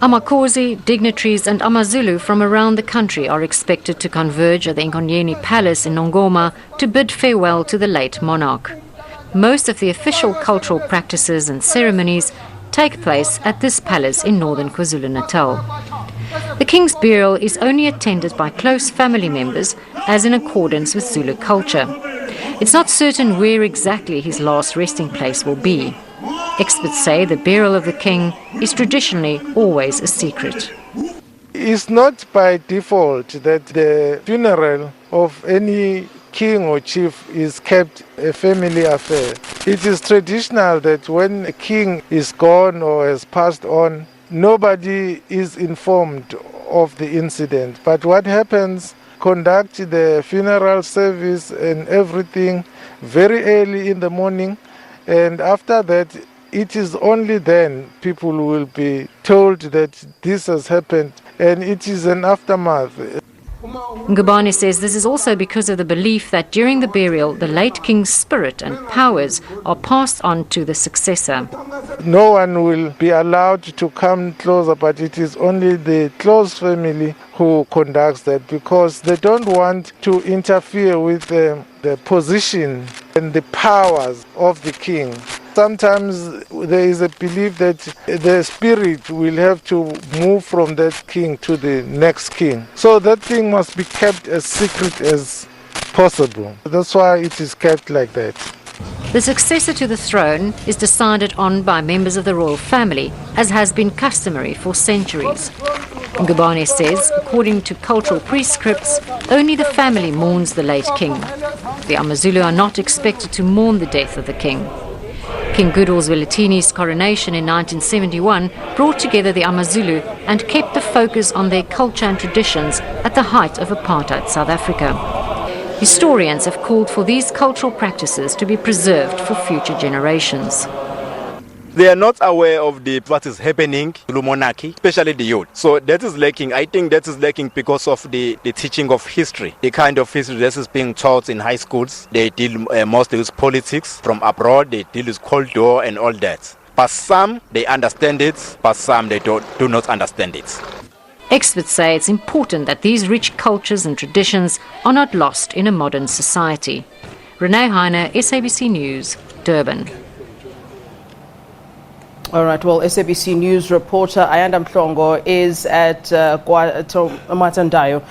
Amakhosi, dignitaries and AmaZulu from around the country are expected to converge at the Nkonyeni Palace in Nongoma to bid farewell to the late monarch. Most of the official cultural practices and ceremonies take place at this palace in northern KwaZulu-Natal. The king's burial is only attended by close family members, as in accordance with Zulu culture. It's not certain where exactly his last resting place will be. Experts say the burial of the king is traditionally always a secret. It's not by default that the funeral of any king or chief is kept a family affair. It is traditional that when a king is gone or has passed on, nobody is informed of the incident. But what happens, conduct the funeral service and everything very early in the morning, and after that, it is only then people will be told that this has happened, and it is an aftermath. Ngubane says this is also because of the belief that during the burial, the late king's spirit and powers are passed on to the successor. No one will be allowed to come closer, but it is only the close family who conducts that, because they don't want to interfere with the position and the powers of the king. Sometimes there is a belief that the spirit will have to move from that king to the next king. So that thing must be kept as secret as possible. That's why it is kept like that. The successor to the throne is decided on by members of the royal family, as has been customary for centuries. Ngubane says, according to cultural prescripts, only the family mourns the late king. The AmaZulu are not expected to mourn the death of the king. King Zwelithini's coronation in 1971 brought together the AmaZulu and kept the focus on their culture and traditions at the height of apartheid South Africa. Historians have called for these cultural practices to be preserved for future generations. They are not aware of what is happening to the monarchy, especially the youth. So that is lacking. I think that is lacking because of the teaching of history. The kind of history that is being taught in high schools. They deal mostly with politics from abroad. They deal with Cold War and all that. But some, they understand it, but some, they do not understand it. Experts say it's important that these rich cultures and traditions are not lost in a modern society. Renee Heine, SABC News, Durban. All right, well, SABC News reporter Ayanda Mhlongo is at KwaKhethomthandayo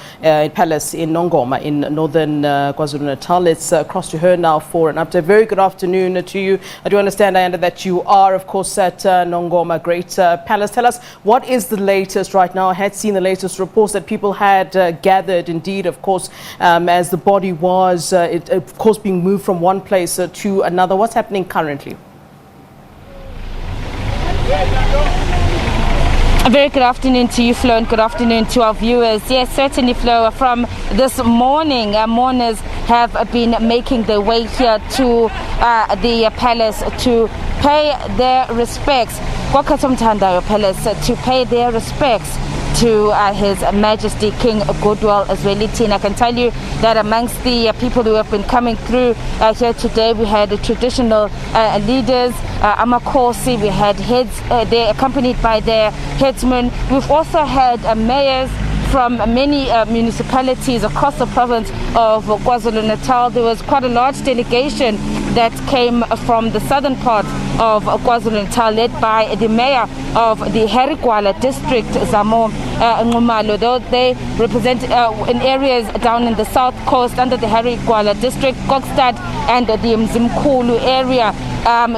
Palace in Nongoma in northern KwaZulu-Natal. Let's cross to her now for an update. Very good afternoon to you. I do understand, Ayanda, that you are, of course, at Nongoma Great Palace. Tell us, what is the latest right now? I had seen the latest reports that people had gathered, indeed, of course, as the body was, of course, being moved from one place to another. What's happening currently? A very good afternoon to you, Flo, and good afternoon to our viewers. Yes, certainly, Flo, from this morning, mourners have been making their way here to the palace to pay their respects. KwaKhethomthandayo Palace to pay their respects to His Majesty King Zwelithini. I can tell you that amongst the people who have been coming through here today, we had traditional leaders, Amakhosi, we had heads, they're accompanied by their headsmen. We've also had mayors from many municipalities across the province of KwaZulu-Natal. There was quite a large delegation that came from the southern part of KwaZulu-Natal, led by the mayor of the Herigwala district, Zamo Nqumalo. Though they represent in areas down in the south coast under the Herigwala district, Kokstad and the Mzimkhulu area.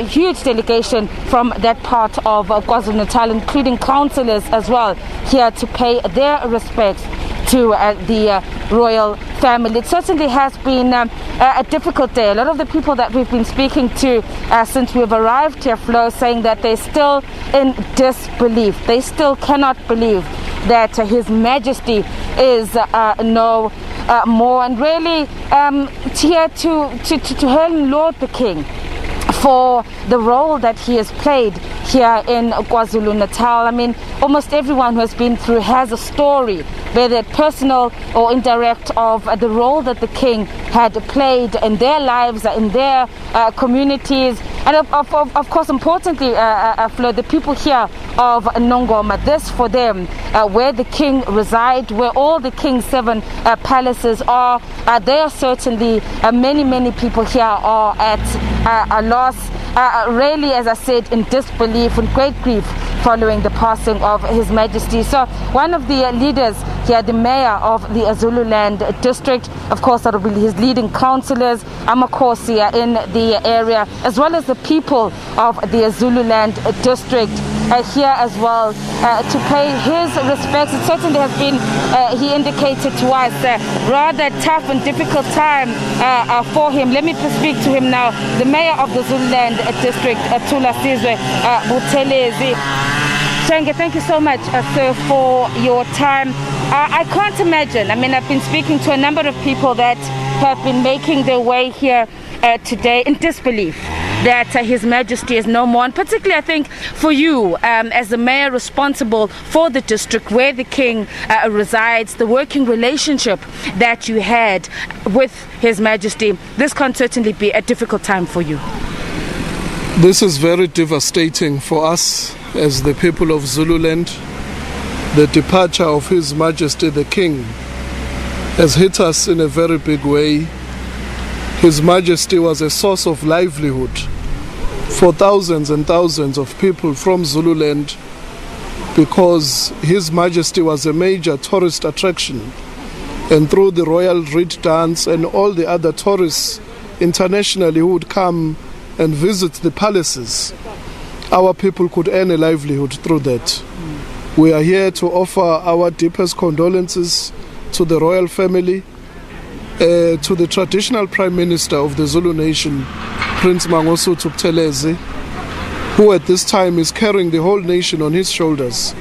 Huge delegation from that part of KwaZulu-Natal, including councillors as well, here to pay their respects to the royal family. It certainly has been a difficult day. A lot of the people that we've been speaking to since we've arrived here, Flo, saying that they're still in disbelief. They still cannot believe that His Majesty is no more, and really here to hail Lord the King for the role that he has played here in KwaZulu-Natal. I mean, almost everyone who has been through has a story, whether personal or indirect, of the role that the king had played in their lives, in their communities, And of course, importantly, Flo, the people here of Nongoma, this for them, where the king resides, where all the king's 7 palaces are, there are certainly many people here are at a loss, really, as I said, in disbelief, in great grief following the passing of His Majesty. So one of the leaders here, the mayor of the Zululand district, of course, that will be his leading councillors, Amakhosi in the area, as well as the people of the Zululand district here as well to pay his respects. It certainly has been, he indicated to us, rather tough and difficult time for him. Let me speak to him now. The mayor of the Zululand district, Buthelezi. Shenge, thank you so much, sir, for your time. I can't imagine. I mean, I've been speaking to a number of people that have been making their way here today in disbelief that His Majesty is no more. And particularly, I think, for you, as the mayor responsible for the district where the king resides, the working relationship that you had with His Majesty, this can certainly be a difficult time for you. This is very devastating for us as the people of Zululand. The departure of His Majesty the King has hit us in a very big way. His Majesty was a source of livelihood for thousands and thousands of people from Zululand, because His Majesty was a major tourist attraction. And through the Royal Reed Dance and all the other tourists internationally who would come and visit the palaces, our people could earn a livelihood through that. We are here to offer our deepest condolences to the royal family, to the traditional Prime Minister of the Zulu Nation, Prince Mangosuthu Buthelezi, who at this time is carrying the whole nation on his shoulders.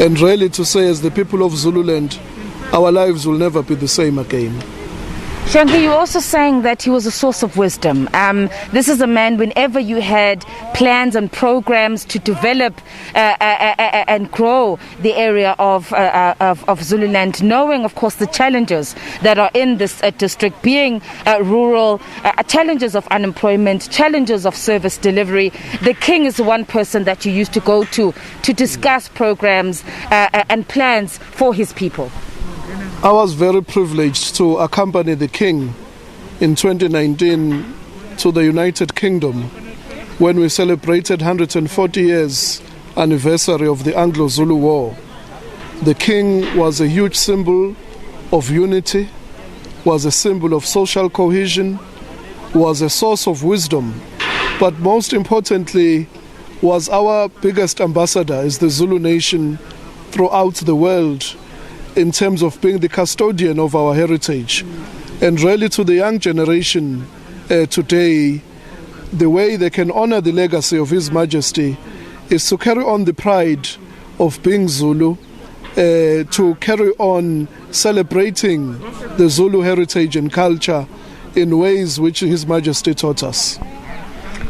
And really to say, as the people of Zululand, our lives will never be the same again. Shangi, you're also saying that he was a source of wisdom. This is a man, whenever you had plans and programs to develop and grow the area of Zululand, knowing, of course, the challenges that are in this district, being rural, challenges of unemployment, challenges of service delivery, the king is the one person that you used to go to discuss programs and plans for his people. I was very privileged to accompany the King in 2019 to the United Kingdom when we celebrated 140 years anniversary of the Anglo-Zulu War. The King was a huge symbol of unity, was a symbol of social cohesion, was a source of wisdom, but most importantly was our biggest ambassador as the Zulu nation throughout the world, in terms of being the custodian of our heritage. And really to the young generation today, the way they can honor the legacy of His Majesty is to carry on the pride of being Zulu, to carry on celebrating the Zulu heritage and culture in ways which His Majesty taught us.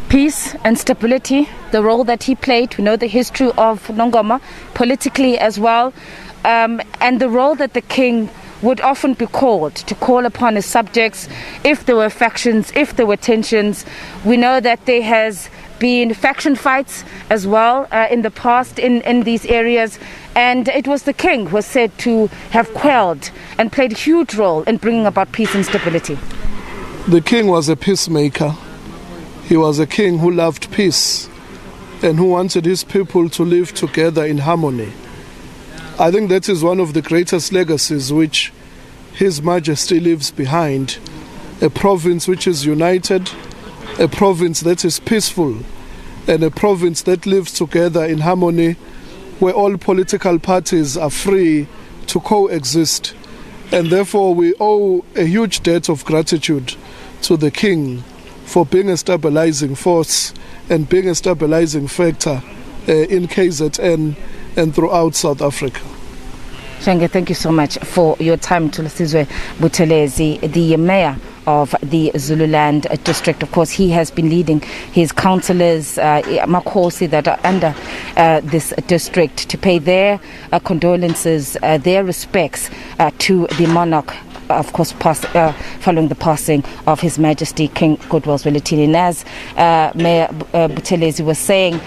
Peace and stability, the role that he played. We know the history of Nongoma, politically as well. And the role that the king would often be called to call upon his subjects if there were factions, if there were tensions. We know that there has been faction fights as well in the past in these areas, and it was the king who was said to have quelled and played a huge role in bringing about peace and stability. The king was a peacemaker. He was a king who loved peace and who wanted his people to live together in harmony. I think that is one of the greatest legacies which His Majesty leaves behind. A province which is united, a province that is peaceful, and a province that lives together in harmony, where all political parties are free to coexist. And therefore we owe a huge debt of gratitude to the King for being a stabilizing force and being a stabilizing factor in KZN and throughout South Africa. Shenge, thank you so much for your time. Thulasizwe Buthelezi, the mayor of the Zululand district. Of course, he has been leading his councillors, Amakhosi, that are under this district to pay their condolences, their respects to the monarch of course, following the passing of His Majesty King Zwelithini. And as Mayor Buthelezi was saying,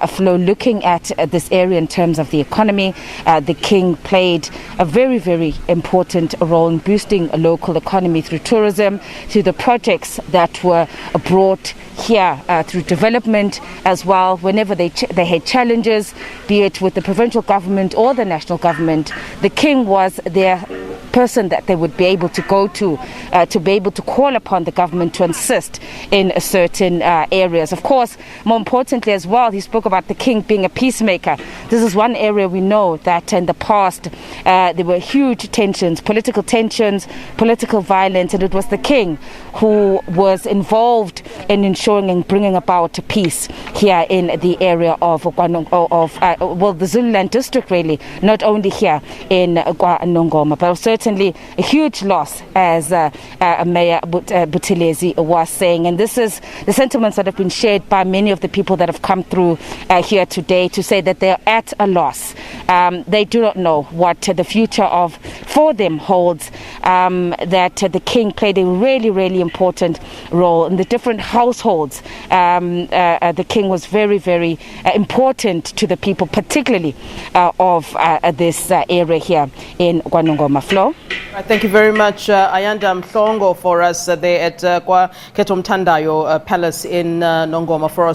Flo, looking at this area in terms of the economy, the King played a very, very important role in boosting a local economy through tourism, through the projects that were brought here through development as well. Whenever they had challenges, be it with the provincial government or the national government, the King was their person that they would be able to go to be able to call upon the government to assist in certain areas. Of course, more importantly as well, he spoke about the King being a peacemaker. This is one area we know that in the past there were huge tensions, political violence, and it was the King who was involved in ensuring and bringing about peace here in the area of the Zululand district, really, not only here in Nongoma, but certainly a huge loss, as Mayor Buthelezi was saying. And this is the sentiments that have been shared by many of the people that have come through here today to say that they're at a loss. They do not know what the future for them holds, that the King played a really, really important role in the different households. The King was very, very important to the people, particularly of this area here in KwaNongoma. Flo? Thank you very much, Ayanda Mhlongo, for us there at KwaKhethomthandayo Palace in Nongoma. For us.